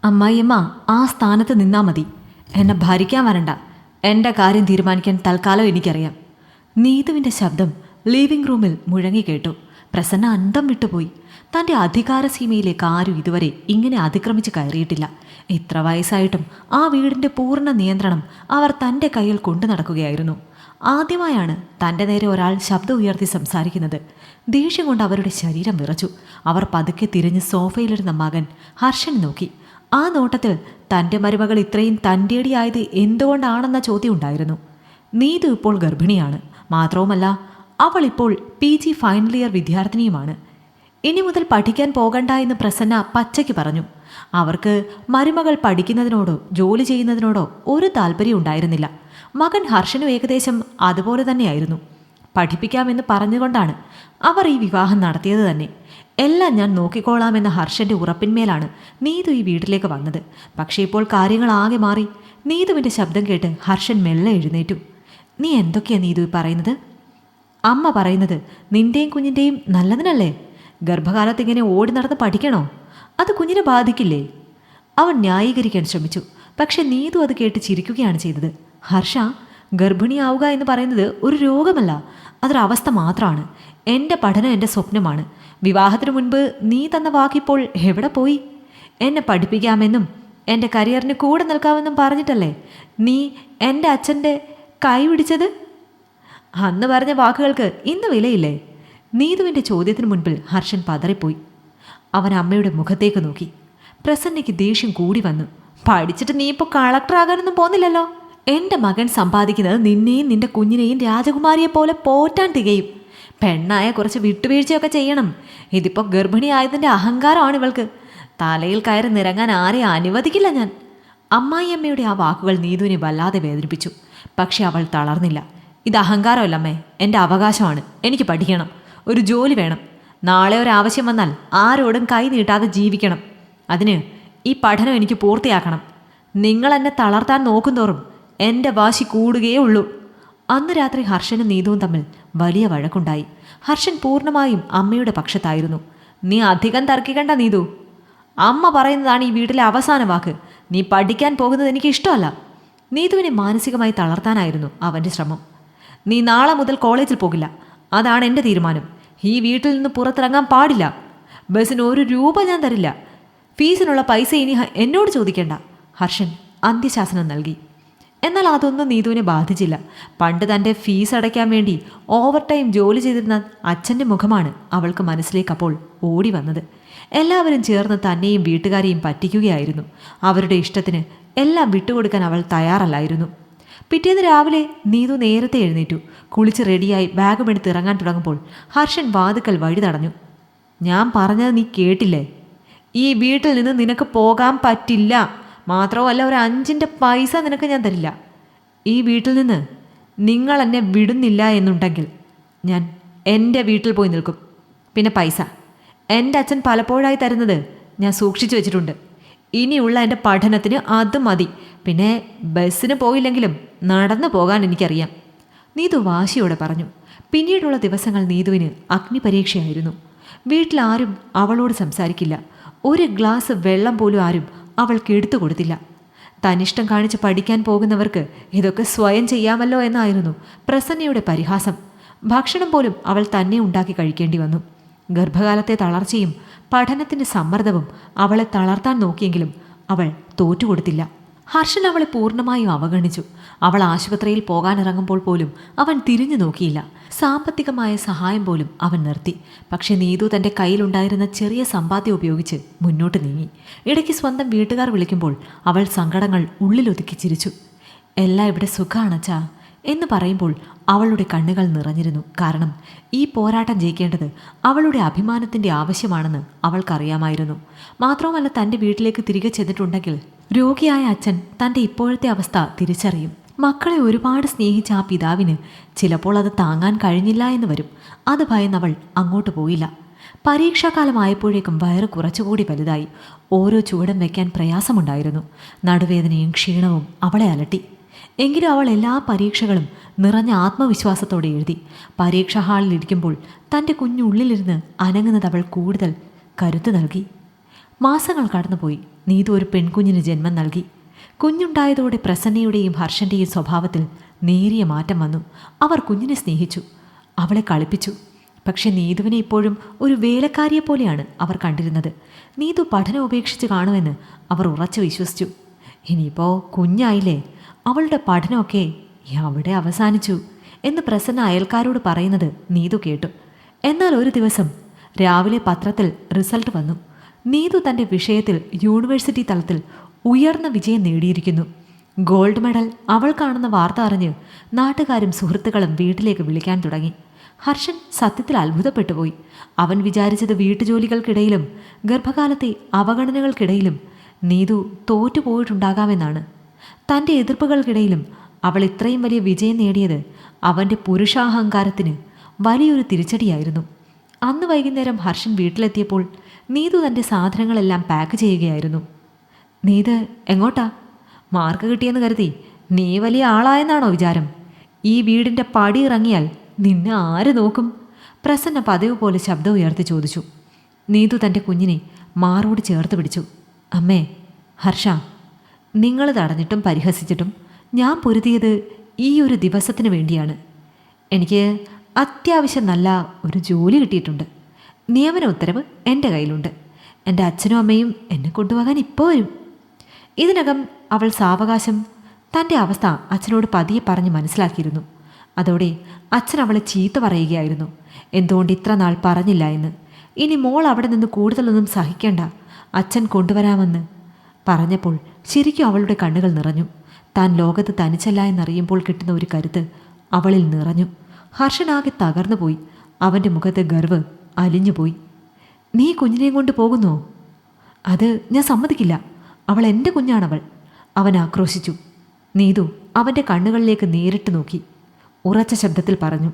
അമ്മായിയമ്മ ആ സ്ഥാനത്ത് നിന്നാ മതി. എന്നെ ഭരിക്കാൻ വരണ്ട. എൻ്റെ കാര്യം തീരുമാനിക്കാൻ തൽക്കാലം എനിക്കറിയാം. നീതുവിൻ്റെ ശബ്ദം ലിവിംഗ് റൂമിൽ മുഴങ്ങിക്കേട്ടു. പ്രസന്ന അന്തം വിട്ടുപോയി. തൻ്റെ അധികാരസീമയിലേക്ക് ആരും ഇതുവരെ ഇങ്ങനെ അതിക്രമിച്ച് കയറിയിട്ടില്ല. ഇത്ര വയസ്സായിട്ടും ആ വീടിൻ്റെ പൂർണ്ണ നിയന്ത്രണം അവർ തൻ്റെ കയ്യിൽ കൊണ്ടു നടക്കുകയായിരുന്നു. ആദ്യമായാണ് തൻ്റെ നേരെ ഒരാൾ ശബ്ദം ഉയർത്തി സംസാരിക്കുന്നത്. ദേഷ്യം കൊണ്ട് അവരുടെ ശരീരം വിറച്ചു. അവർ പതുക്കെ തിരിഞ്ഞ് സോഫയിലിരുന്ന മകൻ ഹർഷൻ നോക്കി. ആ നോട്ടത്തിൽ തൻ്റെ മരുമകൾ ഇത്രയും തൻ്റെടിയായത് എന്തുകൊണ്ടാണെന്ന ചോദ്യം ഉണ്ടായിരുന്നു. നീതു ഇപ്പോൾ ഗർഭിണിയാണ്. മാത്രവുമല്ല, അവൾ ഇപ്പോൾ PG ഫൈനൽ ഇയർ വിദ്യാർത്ഥിനിയുമാണ്. ഇനി മുതൽ പഠിക്കാൻ പോകണ്ട എന്ന് പ്രസന്ന പച്ചയ്ക്ക് പറഞ്ഞു. അവർക്ക് മരുമകൾ പഠിക്കുന്നതിനോടോ ജോലി ചെയ്യുന്നതിനോടോ ഒരു താല്പര്യം ഉണ്ടായിരുന്നില്ല. മകൻ ഹർഷനും ഏകദേശം അതുപോലെ തന്നെയായിരുന്നു. പഠിപ്പിക്കാമെന്ന് പറഞ്ഞുകൊണ്ടാണ് അവർ ഈ വിവാഹം നടത്തിയത് തന്നെ. എല്ലാം ഞാൻ നോക്കിക്കോളാമെന്ന ഹർഷൻ്റെ ഉറപ്പിന്മേലാണ് നീതു ഈ വീട്ടിലേക്ക് വന്നത്. പക്ഷേ ഇപ്പോൾ കാര്യങ്ങൾ ആകെ മാറി. നീതുവിൻ്റെ ശബ്ദം കേട്ട് ഹർഷൻ മെല്ലെ എഴുന്നേറ്റു. നീ എന്തൊക്കെയാ നീതു പറയുന്നത്? അമ്മ പറയുന്നത് നിന്റെയും കുഞ്ഞിൻ്റെയും നല്ലതിനല്ലേ? ഗർഭകാലത്ത് ഇങ്ങനെ ഓടി നടന്ന് പഠിക്കണോ? അത് കുഞ്ഞിനെ ബാധിക്കില്ലേ? അവൻ ന്യായീകരിക്കാൻ ശ്രമിച്ചു. പക്ഷെ നീതു അത് കേട്ട് ചിരിക്കുകയാണ് ചെയ്തത്. ഹർഷ, ഗർഭിണിയാവുക എന്ന് പറയുന്നത് ഒരു രോഗമല്ല, അതൊരവസ്ഥ മാത്രമാണ്. എൻ്റെ പഠനം എൻ്റെ സ്വപ്നമാണ്. വിവാഹത്തിന് മുൻപ് നീ തന്ന വാക്കിപ്പോൾ എവിടെ പോയി? എന്നെ പഠിപ്പിക്കാമെന്നും എൻ്റെ കരിയറിന് കൂടെ നിൽക്കാമെന്നും പറഞ്ഞിട്ടല്ലേ നീ എൻ്റെ അച്ഛൻ്റെ കൈ പിടിച്ചത്? അന്ന് പറഞ്ഞ വാക്കുകൾക്ക് ഇന്ന് വിലയില്ലേ? നീതുവിൻ്റെ ചോദ്യത്തിന് മുൻപിൽ ഹർഷൻ പതറിപ്പോയി. അവൻ അമ്മയുടെ മുഖത്തേക്ക് നോക്കി. പ്രസന്നയ്ക്ക് ദേഷ്യം കൂടി വന്നു. പഠിച്ചിട്ട് നീ ഇപ്പോൾ കളക്ടർ ആകാനൊന്നും പോന്നില്ലല്ലോ. എൻ്റെ മകൻ സമ്പാദിക്കുന്നത് നിന്നെയും നിന്റെ കുഞ്ഞിനെയും രാജകുമാരിയെ പോലെ പോറ്റാൻ തികയും. പെണ്ണായ കുറച്ച് വിട്ടുവീഴ്ചയൊക്കെ ചെയ്യണം. ഇതിപ്പോൾ ഗർഭിണിയായതിൻ്റെ അഹങ്കാരമാണ് ഇവൾക്ക്. തലയിൽ കയറി നിരങ്ങാൻ ആരെയും അനുവദിക്കില്ല ഞാൻ. അമ്മായിയമ്മയുടെ ആ വാക്കുകൾ നീതുവിനെ വല്ലാതെ വേദനിപ്പിച്ചു. പക്ഷെ അവൾ തളർന്നില്ല. ഇത് അഹങ്കാരമല്ലമ്മേ, എൻ്റെ അവകാശമാണ്. എനിക്ക് പഠിക്കണം, ഒരു ജോലി വേണം. നാളെ ഒരാവശ്യം വന്നാൽ ആരോടും കൈ നീട്ടാതെ ജീവിക്കണം. അതിന് ഈ പഠനം എനിക്ക് പൂർത്തിയാക്കണം. നിങ്ങൾ എന്നെ തളർത്താൻ നോക്കുന്തോറും എൻ്റെ വാശി കൂടുകയേ ഉള്ളൂ. അന്ന് രാത്രി ഹർഷനും നീതുവും തമ്മിൽ വലിയ വഴക്കുണ്ടായി. ഹർഷൻ പൂർണ്ണമായും അമ്മയുടെ പക്ഷത്തായിരുന്നു. നീ അധികം തർക്കിക്കണ്ട നീതു. അമ്മ പറയുന്നതാണ് ഈ വീട്ടിലെ അവസാന വാക്ക്. നീ പഠിക്കാൻ പോകുന്നത് എനിക്ക് ഇഷ്ടമല്ല. നീതുവിനെ മാനസികമായി തളർത്താനായിരുന്നു അവൻ്റെ ശ്രമം. നീ നാളെ മുതൽ കോളേജിൽ പോകില്ല. അതാണ് എൻ്റെ തീരുമാനം. ഈ വീട്ടിൽ നിന്ന് പുറത്തിറങ്ങാൻ പാടില്ല. ബസ്സിന് 1 രൂപ ഞാൻ തരില്ല. ഫീസിനുള്ള പൈസ ഇനി എന്നോട് ചോദിക്കേണ്ട. ഹർഷൻ അന്ത്യശാസനം നൽകി. എന്നാൽ അതൊന്നും നീതുവിനെ ബാധിച്ചില്ല. പണ്ട് തൻ്റെ ഫീസ് അടയ്ക്കാൻ വേണ്ടി ഓവർ ടൈം ജോലി ചെയ്തിരുന്ന അച്ഛൻ്റെ മുഖമാണ് അവൾക്ക് മനസ്സിലേക്ക് അപ്പോൾ ഓടി വന്നത്. എല്ലാവരും ചേർന്ന് തന്നെയും വീട്ടുകാരെയും പറ്റിക്കുകയായിരുന്നു. അവരുടെ ഇഷ്ടത്തിന് എല്ലാം വിട്ടുകൊടുക്കാൻ അവൾ തയ്യാറല്ലായിരുന്നു. പിറ്റേന്ന് രാവിലെ നീതു നേരത്തെ എഴുന്നേറ്റു. കുളിച്ച് റെഡിയായി ബാഗുമെടുത്ത് ഇറങ്ങാൻ തുടങ്ങുമ്പോൾ ഹർഷൻ വാതുക്കൽ വഴി തടഞ്ഞു. ഞാൻ പറഞ്ഞത് നീ കേട്ടില്ലേ? ഈ വീട്ടിൽ നിന്ന് നിനക്ക് പോകാൻ പറ്റില്ല. മാത്രമല്ല, ഒരു 5ൻ്റെ പൈസ നിനക്ക് ഞാൻ തരില്ല. ഈ വീട്ടിൽ നിന്ന് നിങ്ങൾ എന്നെ വിടുന്നില്ല എന്നുണ്ടെങ്കിൽ ഞാൻ എൻ്റെ വീട്ടിൽ പോയി നിൽക്കും. പിന്നെ പൈസ എൻ്റെ അച്ഛൻ പലപ്പോഴായി തരുന്നത് ഞാൻ സൂക്ഷിച്ചു വെച്ചിട്ടുണ്ട്. ഇനിയുള്ള എൻ്റെ പഠനത്തിന് അത് മതി. പിന്നെ ബസ്സിന് പോയില്ലെങ്കിലും നടന്നു പോകാൻ എനിക്കറിയാം. നീതു വാശിയോടെ പറഞ്ഞു. പിന്നീടുള്ള ദിവസങ്ങൾ നീതുവിന് അഗ്നിപരീക്ഷയായിരുന്നു. വീട്ടിലാരും അവളോട് സംസാരിക്കില്ല. ഒരു ഗ്ലാസ് വെള്ളം പോലും ആരും അവൾക്ക് എടുത്തു കൊടുത്തില്ല. തനിഷ്ടം കാണിച്ച് പഠിക്കാൻ പോകുന്നവർക്ക് ഇതൊക്കെ സ്വയം ചെയ്യാമല്ലോ എന്നായിരുന്നു പ്രസന്നയുടെ പരിഹാസം. ഭക്ഷണം പോലും അവൾ തന്നെ ഉണ്ടാക്കി കഴിക്കേണ്ടി വന്നു. ഗർഭകാലത്തെ തളർച്ചയും പഠനത്തിൻ്റെ സമ്മർദ്ദവും അവളെ തളർത്താൻ നോക്കിയെങ്കിലും അവൾ തോറ്റുകൊടുത്തില്ല. ഹർഷൻ അവളെ പൂർണ്ണമായും അവഗണിച്ചു. അവൾ ആശുപത്രിയിൽ പോകാനിറങ്ങുമ്പോൾ പോലും അവൻ തിരിഞ്ഞു നോക്കിയില്ല. സാമ്പത്തികമായ സഹായം പോലും അവൻ നിർത്തി. പക്ഷെ നീതു തൻ്റെ കയ്യിലുണ്ടായിരുന്ന ചെറിയ സമ്പാദ്യം ഉപയോഗിച്ച് മുന്നോട്ട് നീങ്ങി. ഇടയ്ക്ക് സ്വന്തം വീട്ടുകാർ വിളിക്കുമ്പോൾ അവൾ സങ്കടങ്ങൾ ഉള്ളിലൊതുക്കി ചിരിച്ചു. എല്ലാം ഇവിടെ സുഖാണച്ചാ എന്ന് പറയുമ്പോൾ അവളുടെ കണ്ണുകൾ നിറഞ്ഞിരുന്നു. കാരണം ഈ പോരാട്ടം ജയിക്കേണ്ടത് അവളുടെ അഭിമാനത്തിൻ്റെ ആവശ്യമാണെന്ന് അവൾക്കറിയാമായിരുന്നു. മാത്രവുമല്ല, തൻ്റെ വീട്ടിലേക്ക് തിരികെ ചെന്നിട്ടുണ്ടെങ്കിൽ രോഗിയായ അച്ഛൻ തൻ്റെ ഇപ്പോഴത്തെ അവസ്ഥ തിരിച്ചറിയും. മക്കളെ ഒരുപാട് സ്നേഹിച്ച ആ പിതാവിന് ചിലപ്പോൾ അത് താങ്ങാൻ കഴിഞ്ഞില്ല എന്ന് വരും. അത് ഭയന്നവൾ അങ്ങോട്ട് പോയില്ല. പരീക്ഷാകാലമായപ്പോഴേക്കും വയറ് കുറച്ചുകൂടി വലുതായി. ഓരോ ചുവടും വയ്ക്കാൻ പ്രയാസമുണ്ടായിരുന്നു. നടുവേദനയും ക്ഷീണവും അവളെ അലട്ടി. എങ്കിലും അവൾ എല്ലാ പരീക്ഷകളും നിറഞ്ഞ ആത്മവിശ്വാസത്തോടെ എഴുതി. പരീക്ഷാ ഹാളിലിരിക്കുമ്പോൾ തൻ്റെ കുഞ്ഞുള്ളിലിരുന്ന് അനങ്ങുന്നത് അവൾ കൂടുതൽ കരുത്ത് നൽകി. മാസങ്ങൾ കടന്നുപോയി. നീതു ഒരു പെൺകുഞ്ഞിന് ജന്മം നൽകി. കുഞ്ഞുണ്ടായതോടെ പ്രസന്നയുടെയും ഹർഷൻ്റെയും സ്വഭാവത്തിൽ നേരിയ മാറ്റം വന്നു. അവർ കുഞ്ഞിനെ സ്നേഹിച്ചു, അവളെ കളിപ്പിച്ചു. പക്ഷെ നീതുവിനെ ഇപ്പോഴും ഒരു വേലക്കാരിയെപ്പോലെയാണ് അവർ കണ്ടിരുന്നത്. നീതു പഠനം ഉപേക്ഷിച്ച് കാണുമെന്ന് അവർ ഉറച്ചു വിശ്വസിച്ചു. ഇനിയിപ്പോൾ കുഞ്ഞായില്ലേ, അവളുടെ പഠനമൊക്കെ അവിടെ അവസാനിച്ചു എന്ന് പ്രസന്ന അയൽക്കാരോട് പറയുന്നത് നീതു കേട്ടു. എന്നാൽ ഒരു ദിവസം രാവിലെ പത്രത്തിൽ റിസൾട്ട് വന്നു. നീതു തൻ്റെ വിഷയത്തിൽ യൂണിവേഴ്സിറ്റി തലത്തിൽ ഉയർന്ന വിജയം നേടിയിരിക്കുന്നു. ഗോൾഡ് മെഡൽ അവൾ കാണുന്ന വാർത്ത അറിഞ്ഞ് നാട്ടുകാരും സുഹൃത്തുക്കളും വീട്ടിലേക്ക് വിളിക്കാൻ തുടങ്ങി. ഹർഷൻ സത്യത്തിൽ അത്ഭുതപ്പെട്ടുപോയി. അവൻ വിചാരിച്ചത് വീട്ടുജോലികൾക്കിടയിലും ഗർഭകാലത്തെ അവഗണനകൾക്കിടയിലും നീതു തോറ്റുപോയിട്ടുണ്ടാകാമെന്നാണ്. തൻ്റെ എതിർപ്പുകൾക്കിടയിലും അവൾ ഇത്രയും വലിയ വിജയം നേടിയത് അവൻ്റെ പുരുഷാഹങ്കാരത്തിന് വലിയൊരു തിരിച്ചടിയായിരുന്നു. അന്ന് വൈകുന്നേരം ഹർഷൻ വീട്ടിലെത്തിയപ്പോൾ നീതു തൻ്റെ സാധനങ്ങളെല്ലാം പാക്ക് ചെയ്യുകയായിരുന്നു. നീത് എങ്ങോട്ടാ? മാർക്ക് കിട്ടിയെന്ന് കരുതി നീ വലിയ ആളായെന്നാണോ വിചാരം? ഈ വീടിൻ്റെ പടി ഇറങ്ങിയാൽ നിന്നെ ആര് നോക്കും? പ്രസന്ന പതിവ് പോലെ ശബ്ദം ഉയർത്തി ചോദിച്ചു. നീതു തൻ്റെ കുഞ്ഞിനെ മാറോട് ചേർത്ത് പിടിച്ചു. അമ്മേ, ഹർഷ, നിങ്ങൾ തടഞ്ഞിട്ടും പരിഹസിച്ചിട്ടും ഞാൻ പൊരുതിയത് ഈ ഒരു ദിവസത്തിന് വേണ്ടിയാണ്. എനിക്ക് അത്യാവശ്യം നല്ല ഒരു ജോലി കിട്ടിയിട്ടുണ്ട്. നിയമന ഉത്തരവ് എൻ്റെ കയ്യിലുണ്ട്. എൻ്റെ അച്ഛനും അമ്മയും എന്നെ കൊണ്ടുപോകാൻ ഇപ്പോൾ വരും. ഇതിനകം അവൾ സാവകാശം തൻ്റെ അവസ്ഥ അച്ഛനോട് പതിയെ പറഞ്ഞ് മനസ്സിലാക്കിയിരുന്നു. അതോടെ അച്ഛൻ അവളെ ചീത്ത പറയുകയായിരുന്നു. എന്തുകൊണ്ട് ഇത്ര നാൾ പറഞ്ഞില്ല എന്ന്. ഇനി മോൾ അവിടെ നിന്ന് കൂടുതലൊന്നും സഹിക്കേണ്ട, അച്ഛൻ കൊണ്ടുവരാമെന്ന് പറഞ്ഞപ്പോൾ ശരിക്കും അവളുടെ കണ്ണുകൾ നിറഞ്ഞു. താൻ ലോകത്ത് തനിച്ചല്ല എന്നറിയുമ്പോൾ കിട്ടുന്ന ഒരു കരുത്ത് അവളിൽ നിറഞ്ഞു. ഹർഷനാകെ തകർന്നു പോയി. അവൻ്റെ മുഖത്ത് ഗർവ് അലിഞ്ഞുപോയി. നീ കുഞ്ഞിനെയും കൊണ്ട് പോകുന്നോ? അത് ഞാൻ സമ്മതിക്കില്ല. അവൾ എൻ്റെ കുഞ്ഞാണവൾ, അവൻ ആക്രോശിച്ചു. നീതു അവൻ്റെ കണ്ണുകളിലേക്ക് നേരിട്ട് നോക്കി ഉറച്ച ശബ്ദത്തിൽ പറഞ്ഞു.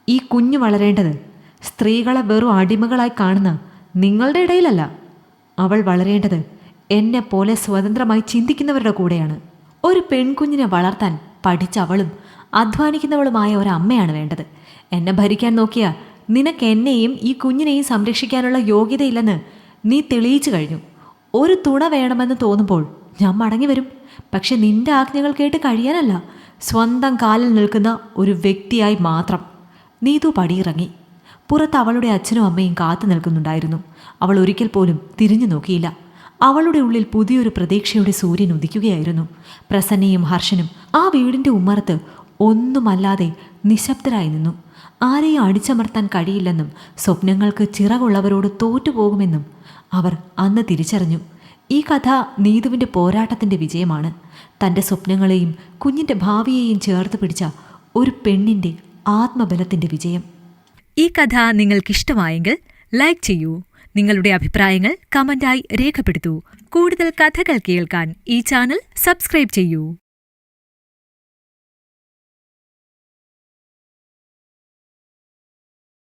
ഈ കുഞ്ഞു വളരേണ്ടത് സ്ത്രീകളെ വെറും അടിമകളായി കാണുന്ന നിങ്ങളുടെ ഇടയിലല്ല. അവൾ വളരേണ്ടത് എന്നെപ്പോലെ സ്വതന്ത്രമായി ചിന്തിക്കുന്നവരുടെ കൂടെയാണ്. ഒരു പെൺകുഞ്ഞിനെ വളർത്താൻ പഠിച്ചവളും അധ്വാനിക്കുന്നവളുമായ ഒരമ്മയാണ് വേണ്ടത്. എന്നെ ഭരിക്കാൻ നോക്കിയാൽ നിനക്ക് എന്നെയും ഈ കുഞ്ഞിനെയും സംരക്ഷിക്കാനുള്ള യോഗ്യതയില്ലെന്ന് നീ തെളിയിച്ചു കഴിഞ്ഞു. ഒരു തുണ വേണമെന്ന് തോന്നുമ്പോൾ ഞാൻ മടങ്ങി വരും. പക്ഷെ നിന്റെ ആജ്ഞകൾ കേട്ട് കഴിയാനല്ല, സ്വന്തം കാലിൽ നിൽക്കുന്ന ഒരു വ്യക്തിയായി മാത്രം. നീതു പടിയിറങ്ങി. പുറത്ത് അവളുടെ അച്ഛനും അമ്മയും കാത്തു നിൽക്കുന്നുണ്ടായിരുന്നു. അവൾ ഒരിക്കൽ പോലും തിരിഞ്ഞു നോക്കിയില്ല. അവളുടെ ഉള്ളിൽ പുതിയൊരു പ്രതീക്ഷയുടെ സൂര്യൻ ഉദിക്കുകയായിരുന്നു. പ്രസന്നയും ഹർഷനും ആ വീടിൻ്റെ ഉമ്മറത്ത് ഒന്നുമല്ലാതെ നിശബ്ദരായി നിന്നു. ആരെയും അടിച്ചമർത്താൻ കഴിയില്ലെന്നും സ്വപ്നങ്ങൾക്ക് ചിറകുള്ളവരോട് തോറ്റുപോകുമെന്നും അവർ അന്ന് തിരിച്ചറിഞ്ഞു. ഈ കഥ നീതുവിൻ്റെ പോരാട്ടത്തിൻ്റെ വിജയമാണ്. തൻ്റെ സ്വപ്നങ്ങളെയും കുഞ്ഞിൻ്റെ ഭാവിയെയും ചേർത്ത് പിടിച്ച ഒരു പെണ്ണിൻ്റെ ആത്മബലത്തിൻ്റെ വിജയം. ഈ കഥ നിങ്ങൾക്കിഷ്ടമായെങ്കിൽ ലൈക്ക് ചെയ്യൂ. നിങ്ങളുടെ അഭിപ്രായങ്ങൾ കമന്റായി രേഖപ്പെടുത്തൂ. കൂടുതൽ കഥകൾ കേൾക്കാൻ ഈ ചാനൽ സബ്സ്ക്രൈബ് ചെയ്യൂ.